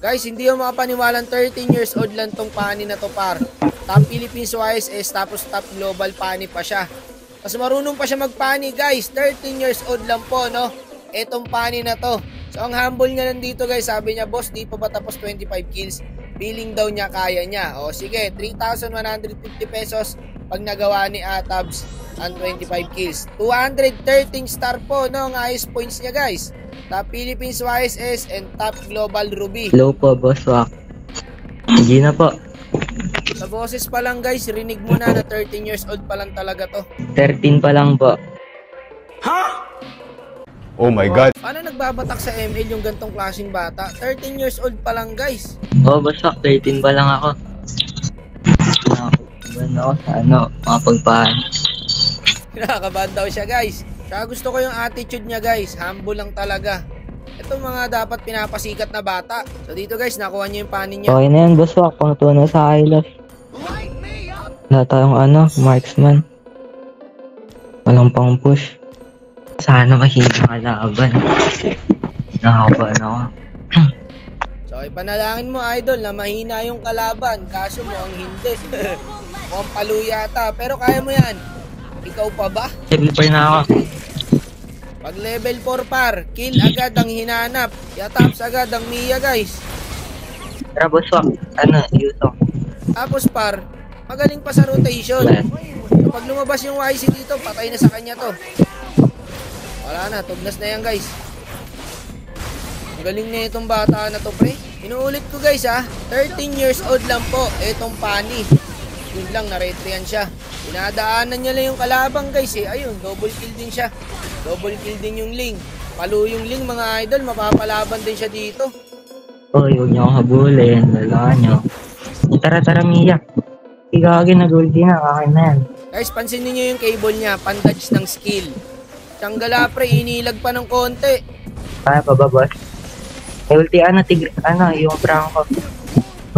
Guys, hindi yung makapaniwalang 13 years old lang tong pani na to par. Top Philippines YSS tapos top global pani pa siya. Mas marunong pa siya magpani guys. 13 years old lang po no. Etong pani na to. So ang humble niya nandito guys, sabi niya boss di pa ba tapos 25 kills? Feeling daw niya kaya niya. O sige, 3,150 pesos pag nagawa ni Atabs ang 25 kills. 213 star po no ang highest points niya guys. Top Philippines YSS and Top Global Ruby. Hello po, Boss Wak. Hindi na po. Sa boses pa lang guys, rinig mo na 13 years old pa lang talaga to. 13 pa lang po. Ha? Oh my God. Paano nagbabatak sa ML yung gantong klaseng bata? 13 years old pa lang guys. Oo, Boss Wak, 13 pa lang ako. Nakakabahan ako sa makapagpahan. Nakakabahan daw siya guys. Kaya gusto ko yung attitude niya guys, humble lang talaga. Ito mga dapat pinapasikat na bata. So dito guys, nakuha niyo yung panin niya. Okay na yan, Boss Wak, pang tuwa na sa Islas. Wala tayong marksman. Walang pang push. Sana mahina ang laban. Nakakabahan ako. So ipanalangin mo idol na mahina yung kalaban, kaso mo ang hindi. Mukhang palu yata, pero kaya mo yan. Ikaw pa ba? Level 4 na ako. Pag level 4 par, kill agad ang hinanap. Yataps agad ang Mia guys. Tara, Boss Wak, Yuso. Tapos par, magaling pa sa rotation. So, pag lumabas yung YC dito, patay na sa kanya to. Wala na, tugnas na yan guys. Ang galing na itong bata na to pre. Inuulit ko guys 13 years old lang po itong pani. Yun lang, na-retrian siya. Dinadaanan niya lang yung kalabang guys Ayun, double kill din siya. Double kill din yung Ling. Palu yung Ling mga idol, mapapalaban din siya dito. Uy, huwag niyo akong habulin. Lala nyo. Tara, Mia. Igagin na goldie na, akin na yan. Guys, pansinin niyo yung cable niya, pandodge ng skill. Tanggala pre, inilag pa ng konti. Kaya pa ba, boss? May ulti, yung Franco.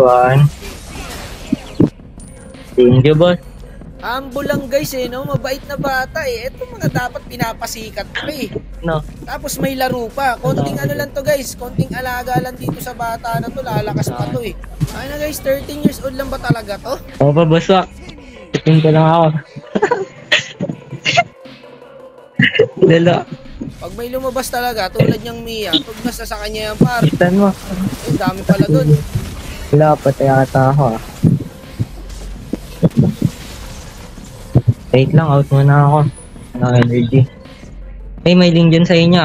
1. Thank you, boss. Humble lang guys no? Mabait na bata Ito mga dapat pinapasikat pre. No. Tapos may laro pa. Konting ano lang to guys, konting alaga lang dito sa bata na to, lalakas pa to Ay na guys, 13 years old lang ba talaga to? Oo pa, boss Wak. 15 pa lang ako. Lala. Pag may lumabas talaga, tulad niyang Mia, tugnas na sa kanya yung par. Kitan mo. Dami pala dun. Wala, patay ata ako Wait lang, out muna ako. Walang energy. Ay, may link dyan sa inyo.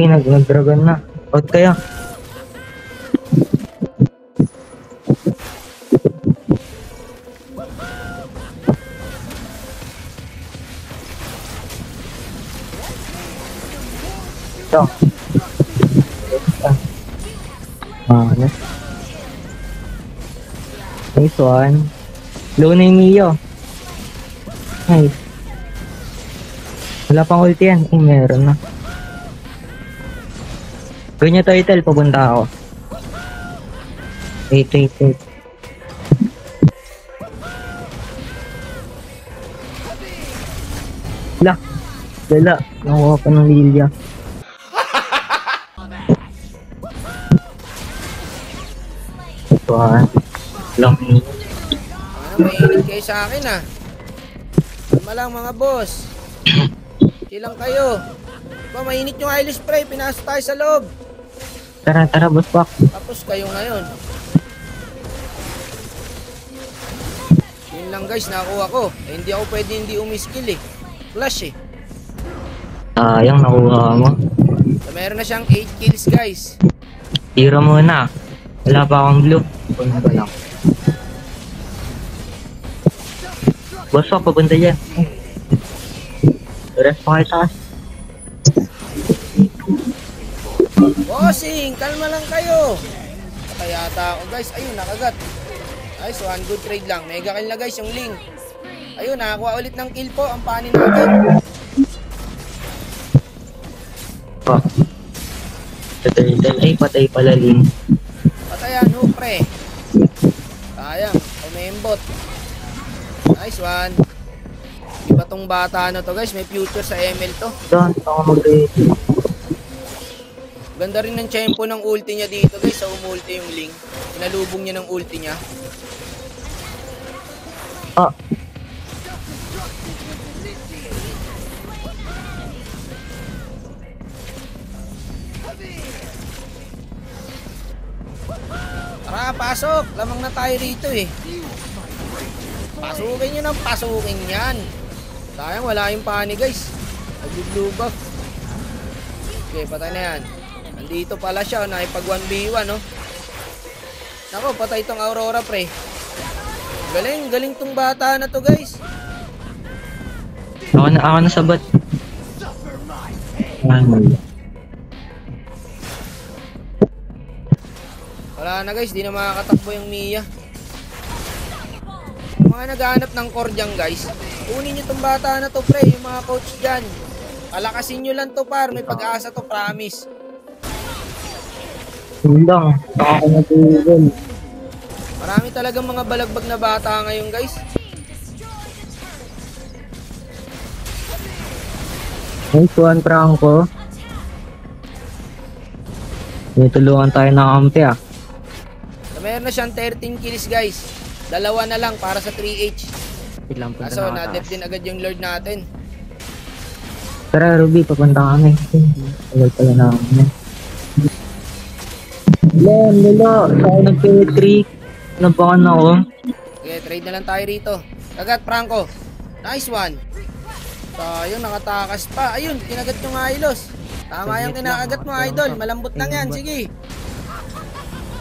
Ay, nag-dragon na. Out kayo. Ito. Nice one. Low na yung Mio. Nice. Wala pang ulti yan. Meron na. Ganyan turtle, papunta ako. Wait. Lala. Nakuha pa ng Lilia. One. Lang minutes. Mainit kayo sa akin Tama lang mga boss. Silang kayo. Mainit yung eyelash spray, pinasok tayo sa loob. Tara, boss Wak. Tapos kayo ngayon. Yun lang guys, nakuha ko. Hindi ako pwede hindi umiskill Flash Sayang, nakuha mo. So, meron na siyang 8 kills guys. Tira muna. Wala pa akong blue. Puno ba lang. Boss Wak, papunta dyan. Rest pa kayo taas. Bossing, kalma lang kayo. Patay yata ako guys. Ayun, nakagat. Nice one, good trade lang. Mega kill na guys yung Ling. Ayun, nakakuha ulit ng kill po ang panin natin. Oh. Ay, patay pala Ling. Patayan ho pre. Sayang, umembot. Nice one. Iba tong bata na to guys, may future sa ML to. Doon, ako mag-rate. Ganda rin ng tempo ng ulti niya dito guys. Sa umulti yung Ling. Pinalubong niya ng ulti niya. Ah, Tara, pasok. Lamang na tayo rito eh. Pasukin nyo ng pasukin yan. Sayang, wala yung pani guys. Nag-blue buff. Okay, patay na yan. Nandito pala siya, nakipag 1v1 no. Nako, patay tong Aurora pre. Galing, galing tong bata na to guys. ako na sabat. Wala na guys, di na makakatakbo yung Mia. Yung mga naghahanap ng core dyan guys, kunin nyo tong bata na to pre, yung mga coach dyan. Palakasin nyo lang to par, may pag-asa to, promise. Yun lang, ako na tuloy. Marami talagang mga balagbag na bata ngayon guys. Nice one, Franco. May tulungan tayo ng kampi ah. So, meron na siyang 13 kills guys. Dalawa na lang para sa 3H. Ilang punta Kaso na na-def din agad yung Lord natin. Tara, Ruby, papunta kami. Tagal pala na kami. Len, Lilo, tayo nag-trick. Nabakan ako. Okay, trade na lang tayo rito. Kagat, Franco. Nice one. Tayo, nakatakas pa. Ayun, kinagat yung Hylos. Tama yung kinakagat mo, idol. Malambot lang yan, sige.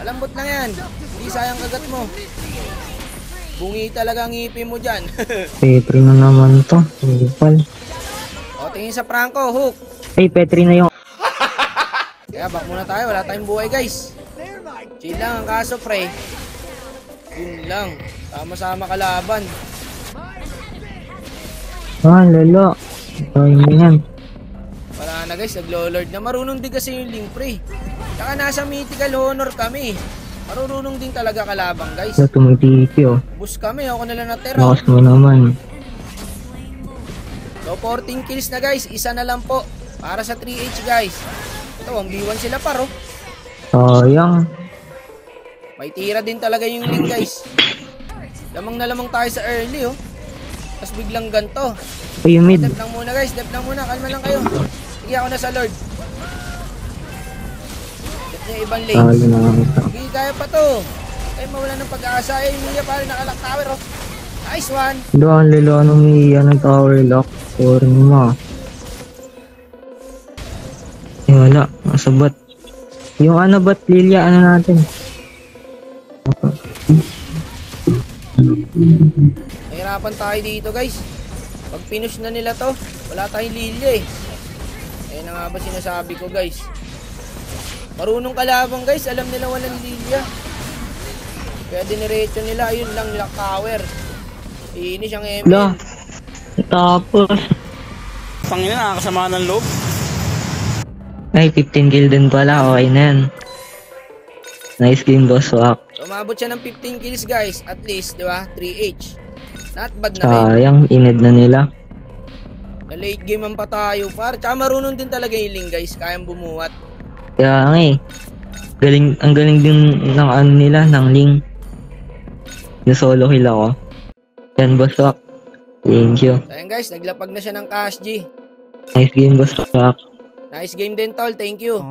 Malambot lang yan. Hindi sayang kagat mo. Bungi talaga ang ngipin mo dyan. Petri na naman to. Lipal. O, tingin sa Franco, hook. Ay, Petri na yung... Kaya back muna tayo, wala tayong buhay guys. Chill lang ang kaso pre. Yun lang. Sama-sama kalaban. Ah, Lolo. Gawin mo yan. Wala na guys, naglo-lord na. Marunong din kasi yung link pre. Saka nasa mythical honor kami. Marunong din talaga kalabang guys. Ito tumitiki oh. Bus kami, ako na lang natira. Lakas mo naman. So 14 kills na guys, isa na lang po. Para sa 3H guys. Ito, 1v1 sila paro. Sayang. May tira din talaga yung link guys. Lamang na lamang tayo sa early oh. Tapos biglang ganto. Ay, yung mid. Dep lang muna guys, dep lang muna. Kalma lang kayo. Sige, ako na sa Lord. Dep na yung ibang lane. Talo na lang ito. Sige, kaya pa to. Ay, mawala ng pag-asa. Ay, Mia pala nakalock tower oh. Nice one. Doon, Lolo, anong ng tower lock? Sorry mo. Eh, wala. Nasabat. Yung ano ba't Lilia, ano natin? Nahirapan tayo dito guys. Pag pinush na nila to, wala tayong Lilia eh. Ayun na nga ba sinasabi ko guys. Marunong kalabang guys, alam nila walang Lilia. Kaya diniretso nila, ayun lang, lock tower. Finish ang ML. Wala. Tapos. Pangina, nakakasama ng loob. Ay, 15 kill din pala. Okay na yan. Nice game, boss. Wak. So, umabot siya ng 15 kills guys. At least, di ba? 3H. Not bad na rin. Sayang, ined na nila. Na late game ang patayo par. Tsaka marunong din talaga yung Ling guys. Kayang bumuhat. Kaya nga eh. Galing, ang galing din ng ano nila, ng Ling. Yung solo kill ako. Yan, boss. Wak. Thank you. So, ayan guys, naglapag na siya ng Cash G. Nice game, boss. Wak. Nice game din tol. Thank you.